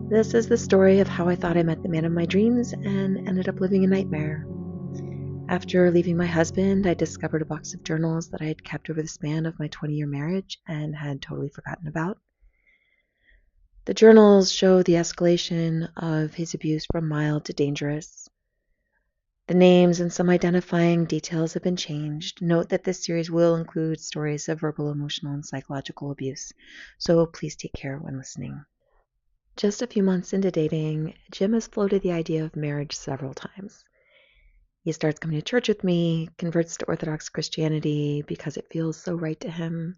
This is the story of how I thought I met the man of my dreams and ended up living a nightmare. After leaving my husband, I discovered a box of journals that I had kept over the span of my 20-year marriage and had totally forgotten about. The journals show the escalation of his abuse from mild to dangerous. The names and some identifying details have been changed. Note that this series will include stories of verbal, emotional, and psychological abuse, so please take care when listening. Just a few months into dating, Jim has floated the idea of marriage several times. He starts coming to church with me, converts to Orthodox Christianity because it feels so right to him,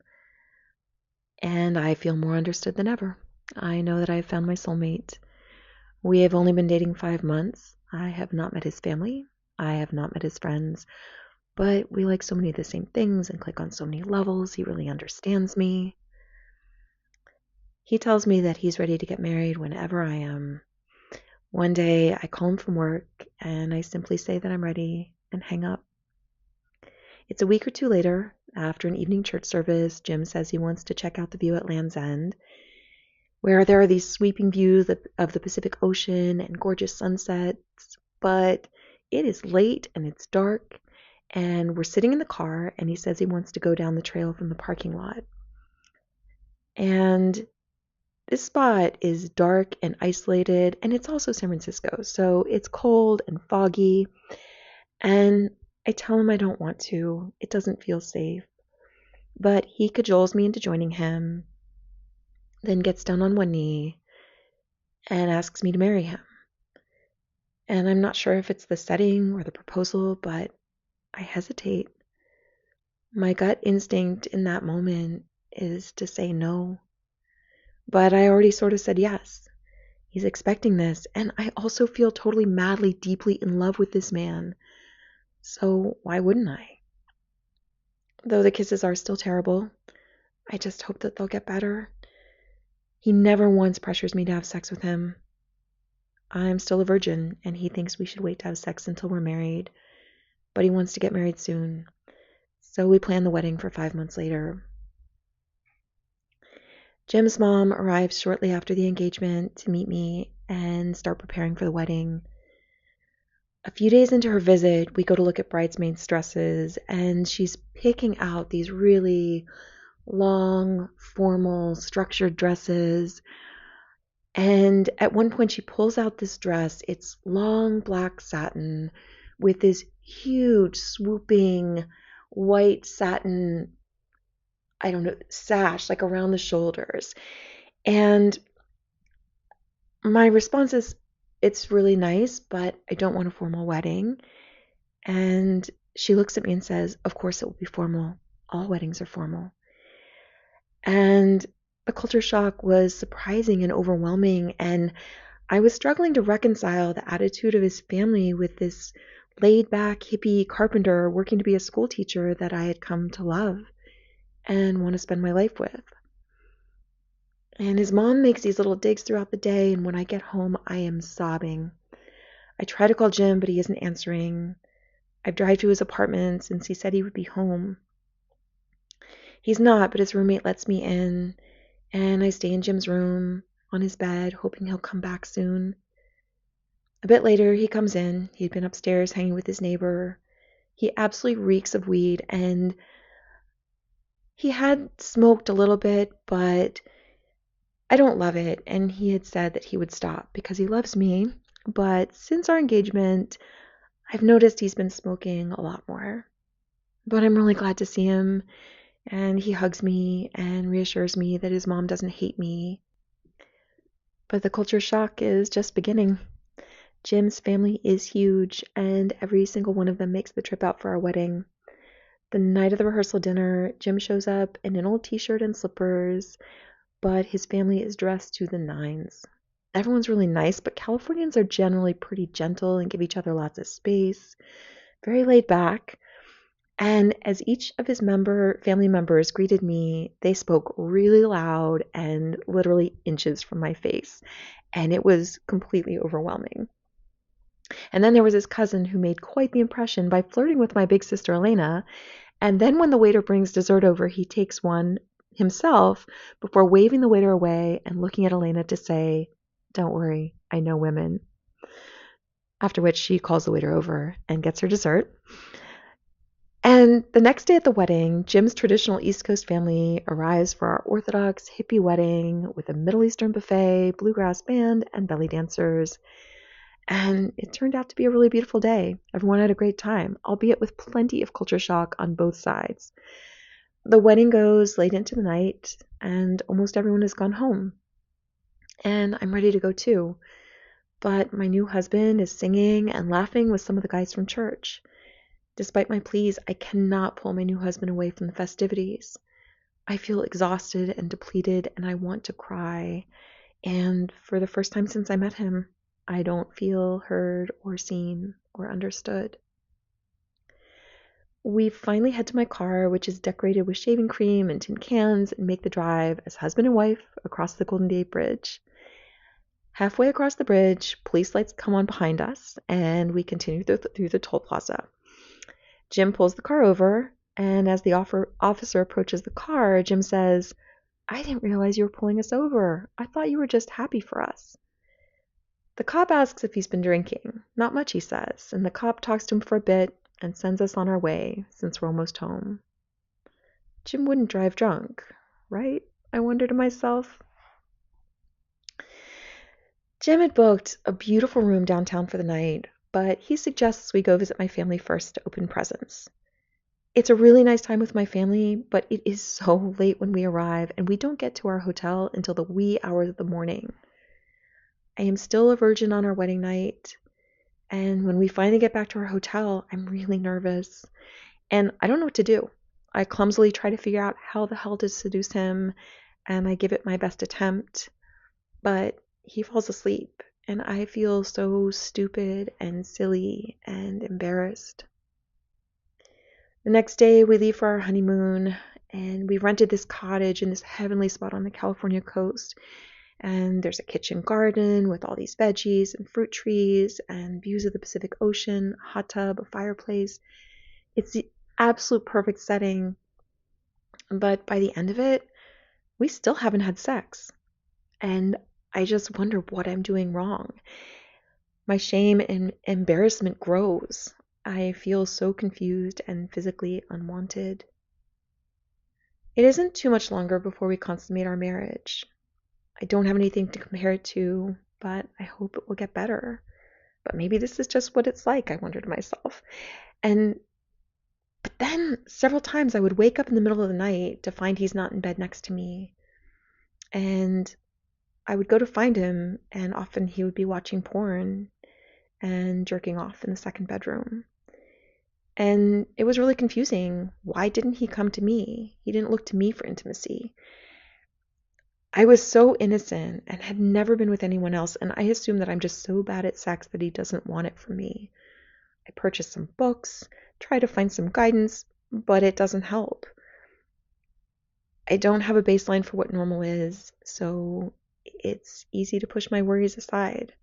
and I feel more understood than ever. I know that I have found my soulmate. We have only been dating 5 months. I have not met his family. I have not met his friends, but we like so many of the same things and click on so many levels. He really understands me. He tells me that he's ready to get married whenever I am. One day, I call him from work, and I simply say that I'm ready and hang up. It's a week or two later, after an evening church service. Jim says he wants to check out the view at Land's End, where there are these sweeping views of the Pacific Ocean and gorgeous sunsets, but it is late and it's dark, and we're sitting in the car, and he says he wants to go down the trail from the parking lot. And this spot is dark and isolated, and it's also San Francisco, so it's cold and foggy, and I tell him I don't want to. It doesn't feel safe. But he cajoles me into joining him, then gets down on one knee and asks me to marry him. And I'm not sure if it's the setting or the proposal, but I hesitate. My gut instinct in that moment is to say no. But I already sort of said yes. He's expecting this, and I also feel totally madly, deeply in love with this man. So why wouldn't I? Though the kisses are still terrible, I just hope that they'll get better. He never once pressures me to have sex with him. I'm still a virgin, and he thinks we should wait to have sex until we're married, but he wants to get married soon. So we plan the wedding for 5 months later. Jim's mom arrives shortly after the engagement to meet me and start preparing for the wedding. A few days into her visit, we go to look at bridesmaids' dresses, and she's picking out these really long, formal, structured dresses. And at one point, she pulls out this dress. It's long black satin with this huge, swooping white satin, I don't know, sash like around the shoulders. And my response is, it's really nice, but I don't want a formal wedding. And she looks at me and says, of course it will be formal. All weddings are formal. And the culture shock was surprising and overwhelming, and I was struggling to reconcile the attitude of his family with this laid-back hippie carpenter working to be a school teacher that I had come to love and want to spend my life with. And his mom makes these little digs throughout the day, and when I get home, I am sobbing. I try to call Jim, but he isn't answering. I drive to his apartment since he said he would be home. He's not, but his roommate lets me in, and I stay in Jim's room on his bed, hoping he'll come back soon. A bit later, he comes in. He'd been upstairs hanging with his neighbor. He absolutely reeks of weed, and he had smoked a little bit, but I don't love it, and he had said that he would stop because he loves me. But since our engagement, I've noticed he's been smoking a lot more. But I'm really glad to see him, and he hugs me and reassures me that his mom doesn't hate me. But the culture shock is just beginning. Jim's family is huge, and every single one of them makes the trip out for our wedding. The night of the rehearsal dinner, Jim shows up in an old t-shirt and slippers, but his family is dressed to the nines. Everyone's really nice, but Californians are generally pretty gentle and give each other lots of space, very laid back. And as each of his family members greeted me, they spoke really loud and literally inches from my face. And it was completely overwhelming. And then there was his cousin who made quite the impression by flirting with my big sister Elena. And then when the waiter brings dessert over, he takes one himself before waving the waiter away and looking at Elena to say, Don't worry, I know women. After which she calls the waiter over and gets her dessert. And the next day at the wedding, Jim's traditional East Coast family arrives for our Orthodox hippie wedding with a Middle Eastern buffet, bluegrass band, and belly dancers. And it turned out to be a really beautiful day. Everyone had a great time, albeit with plenty of culture shock on both sides. The wedding goes late into the night, and almost everyone has gone home. And I'm ready to go too. But my new husband is singing and laughing with some of the guys from church. Despite my pleas, I cannot pull my new husband away from the festivities. I feel exhausted and depleted, and I want to cry. And for the first time since I met him, I don't feel heard or seen or understood. We finally head to my car, which is decorated with shaving cream and tin cans, and make the drive as husband and wife across the Golden Gate Bridge. Halfway across the bridge, police lights come on behind us, and we continue through the toll plaza. Jim pulls the car over, and as the officer approaches the car, Jim says, "I didn't realize you were pulling us over. I thought you were just happy for us." The cop asks if he's been drinking. Not much, he says, and the cop talks to him for a bit and sends us on our way, since we're almost home. Jim wouldn't drive drunk, right? I wonder to myself. Jim had booked a beautiful room downtown for the night, but he suggests we go visit my family first to open presents. It's a really nice time with my family, but it is so late when we arrive, and we don't get to our hotel until the wee hours of the morning. I am still a virgin on our wedding night, and when we finally get back to our hotel, I'm really nervous, and I don't know what to do. I clumsily try to figure out how the hell to seduce him, and I give it my best attempt, but he falls asleep, and I feel so stupid and silly and embarrassed. The next day, we leave for our honeymoon, and we rented this cottage in this heavenly spot on the California coast. And there's a kitchen garden with all these veggies and fruit trees and views of the Pacific Ocean, a hot tub, a fireplace. It's the absolute perfect setting. But by the end of it, we still haven't had sex. And I just wonder what I'm doing wrong. My shame and embarrassment grows. I feel so confused and physically unwanted. It isn't too much longer before we consummate our marriage. I don't have anything to compare it to, but I hope it will get better. But maybe this is just what it's like, I wonder to myself. But then several times I would wake up in the middle of the night to find he's not in bed next to me. And I would go to find him, and often he would be watching porn and jerking off in the second bedroom. And it was really confusing. Why didn't he come to me? He didn't look to me for intimacy. I was so innocent and had never been with anyone else, and I assume that I'm just so bad at sex that he doesn't want it from me. I purchased some books, try to find some guidance, but it doesn't help. I don't have a baseline for what normal is, so it's easy to push my worries aside.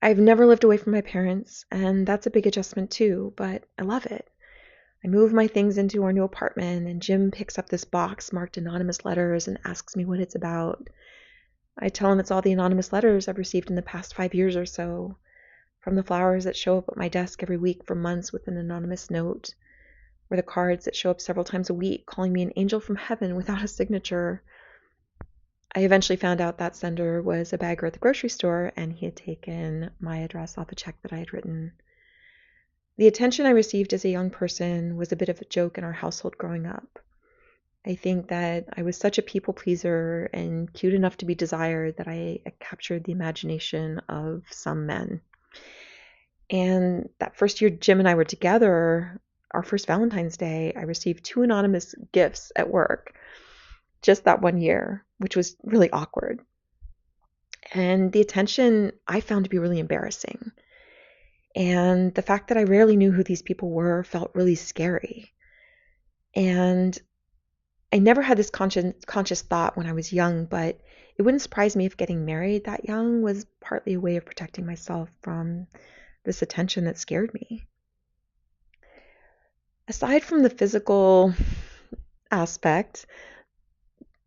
I've never lived away from my parents, and that's a big adjustment too, but I love it. I move my things into our new apartment, and Jim picks up this box marked anonymous letters and asks me what it's about. I tell him it's all the anonymous letters I've received in the past 5 years or so, from the flowers that show up at my desk every week for months with an anonymous note, or the cards that show up several times a week calling me an angel from heaven without a signature. I eventually found out that sender was a bagger at the grocery store, and he had taken my address off a check that I had written. The attention I received as a young person was a bit of a joke in our household growing up. I think that I was such a people pleaser and cute enough to be desired that I captured the imagination of some men. And that first year Jim and I were together, our first Valentine's Day, I received 2 anonymous gifts at work. Just that one year, which was really awkward. And the attention I found to be really embarrassing. And the fact that I rarely knew who these people were felt really scary. And I never had this conscious thought when I was young, but it wouldn't surprise me if getting married that young was partly a way of protecting myself from this attention that scared me. Aside from the physical aspect,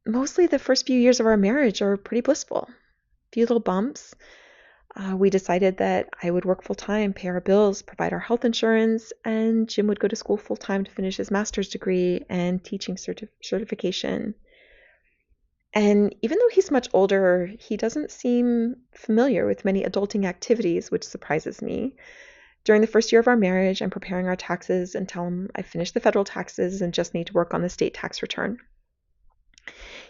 mostly the first few years of our marriage are pretty blissful. A few little bumps. We decided that I would work full time, pay our bills, provide our health insurance, and Jim would go to school full time to finish his master's degree and teaching certification. And even though he's much older, he doesn't seem familiar with many adulting activities, which surprises me. During the first year of our marriage, I'm preparing our taxes and tell him I finished the federal taxes and just need to work on the state tax return.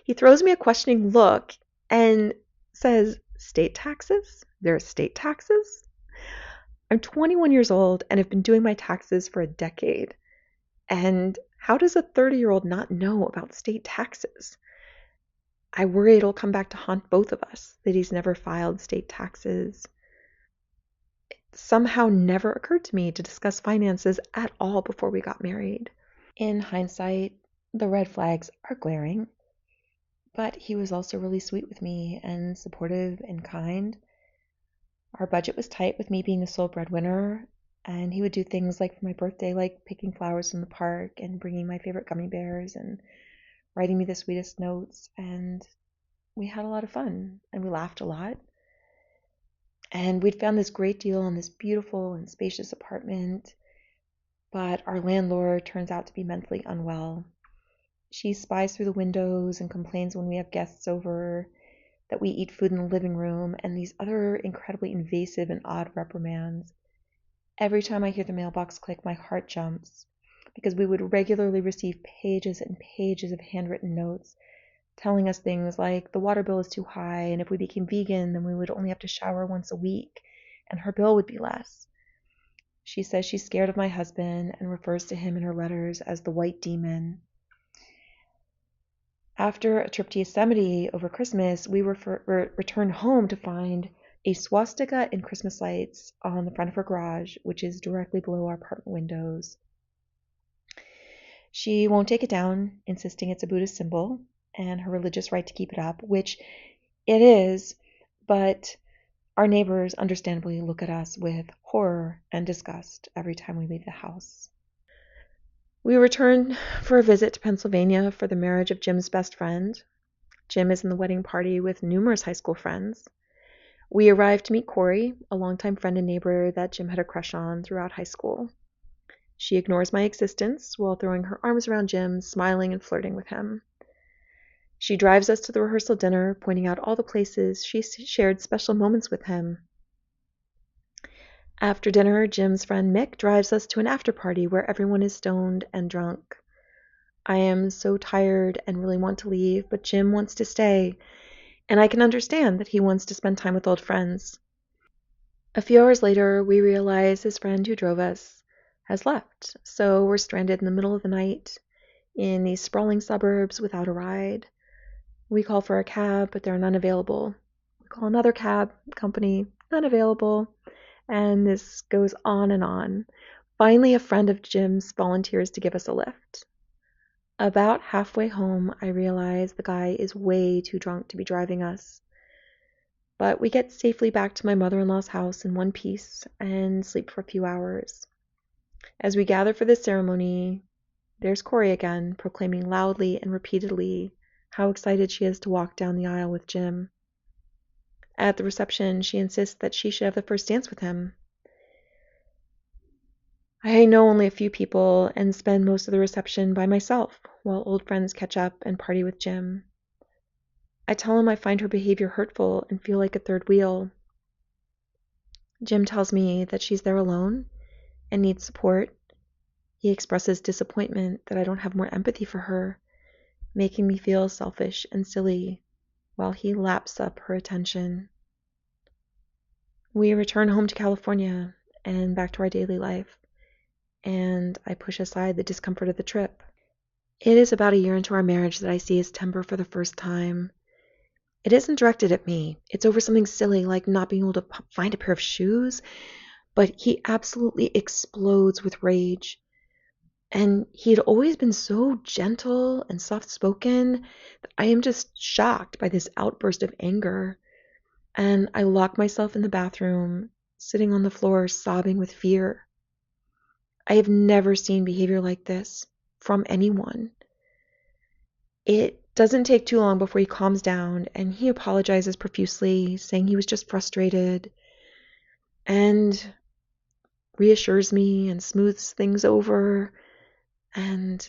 He throws me a questioning look and says, "State taxes? There are state taxes?" I'm 21 years old and have been doing my taxes for a decade. And how does a 30-year-old not know about state taxes? I worry it'll come back to haunt both of us that he's never filed state taxes. It somehow never occurred to me to discuss finances at all before we got married. In hindsight, the red flags are glaring, but he was also really sweet with me and supportive and kind. Our budget was tight with me being the sole breadwinner, and he would do things like for my birthday, like picking flowers in the park and bringing my favorite gummy bears and writing me the sweetest notes. And we had a lot of fun and we laughed a lot. And we'd found this great deal on this beautiful and spacious apartment, but our landlord turns out to be mentally unwell. She spies through the windows and complains when we have guests over that we eat food in the living room, and these other incredibly invasive and odd reprimands. Every time I hear the mailbox click, my heart jumps, because we would regularly receive pages and pages of handwritten notes telling us things like the water bill is too high, and if we became vegan, then we would only have to shower once a week, and her bill would be less. She says she's scared of my husband and refers to him in her letters as the white demon. After a trip to Yosemite over Christmas, we returned home to find a swastika and Christmas lights on the front of her garage, which is directly below our apartment windows. She won't take it down, insisting it's a Buddhist symbol and her religious right to keep it up, which it is, but our neighbors understandably look at us with horror and disgust every time we leave the house. We returned for a visit to Pennsylvania for the marriage of Jim's best friend. Jim is in the wedding party with numerous high school friends. We arrived to meet Corey, a longtime friend and neighbor that Jim had a crush on throughout high school. She ignores my existence while throwing her arms around Jim, smiling and flirting with him. She drives us to the rehearsal dinner, pointing out all the places she shared special moments with him. After dinner, Jim's friend Mick drives us to an after party where everyone is stoned and drunk. I am so tired and really want to leave, but Jim wants to stay, and I can understand that he wants to spend time with old friends. A few hours later, we realize his friend who drove us has left, so we're stranded in the middle of the night in these sprawling suburbs without a ride. We call for a cab, but there are none available. We call another cab company, none available, and this goes on and on. Finally, a friend of Jim's volunteers to give us a lift. About halfway home, I realize the guy is way too drunk to be driving us. But we get safely back to my mother-in-law's house in one piece and sleep for a few hours. As we gather for the ceremony, there's Corey again, proclaiming loudly and repeatedly how excited she is to walk down the aisle with Jim. At the reception, she insists that she should have the first dance with him. I know only a few people and spend most of the reception by myself while old friends catch up and party with Jim. I tell him I find her behavior hurtful and feel like a third wheel. Jim tells me that she's there alone and needs support. He expresses disappointment that I don't have more empathy for her, making me feel selfish and silly while he laps up her attention. We return home to California and back to our daily life, and I push aside the discomfort of the trip. It is about a year into our marriage that I see his temper for the first time. It isn't directed at me. It's over something silly like not being able to find a pair of shoes, but he absolutely explodes with rage. And he had always been so gentle and soft-spoken that I am just shocked by this outburst of anger. And I lock myself in the bathroom, sitting on the floor, sobbing with fear. I have never seen behavior like this from anyone. It Doesn't take too long before he calms down and he apologizes profusely, saying he was just frustrated, and reassures me and smooths things over, and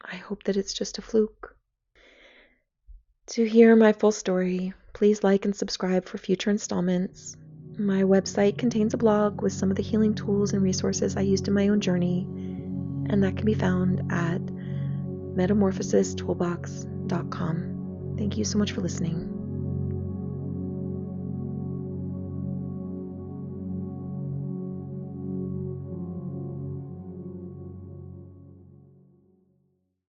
I hope that it's just a fluke. To hear my full story, please like and subscribe for future installments. My website contains a blog with some of the healing tools and resources I used in my own journey, and that can be found at metamorphosistoolbox.com. Thank you so much for listening.